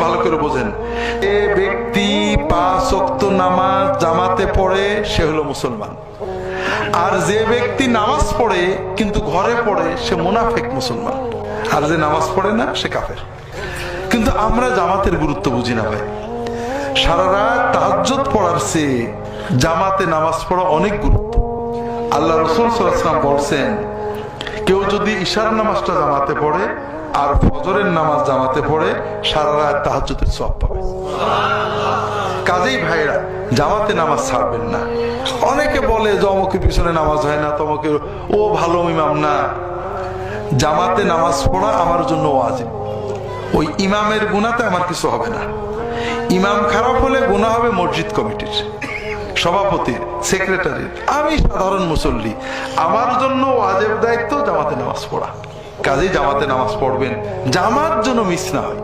ভালো করে বোঝেন, যে ব্যক্তি 5 ওয়াক্ত নামাজ জামাতে পড়ে সে হলো মুসলমান, আর যে ব্যক্তি নামাজ পড়ে কিন্তু ঘরে পড়ে সে মুনাফিক মুসলমান, আর যে নামাজ পড়ে না সে কাফের। কিন্তু আমরা জামাতের গুরুত্ব বুঝি না ভাই। সারা রাত তাহাজ্জুদ পড়ার চেয়ে জামাতে নামাজ পড়া অনেক গুরুত্ব। আল্লাহ রাসূল সাল্লাল্লাহু আলাইহি ওয়াসাল্লাম বলছেন, কেউ যদি ইশার নামাজটা জামাতে পড়ে আর ফজরের নামাজ জামাতে পড়ে সারা রাত তাহাজ্জুদের সওয়াব পাবে। কাজেই ভাইরা জামাতে নামাজ ছাড়বেন না। অনেকে বলে যে অমুকের পিছনে নামাজ হয় না, তমকে ও ভালো ইমাম না। জামাতে নামাজ পড়া আমার জন্য ওয়াজিব। ওই ইমামের গুনাহতে আমার কিছু হবে না। ইমাম খারাপ হলে গুনাহ হবে মসজিদ কমিটির, সভাপতির, সেক্রেটারির। আমি সাধারণ মুসল্লি, আমার জন্য ওয়াজিব দায়িত্ব জামাতে নামাজ পড়া। কাজেই জামাতে নামাজ পড়বেন, জামাত যেন মিস না হয়।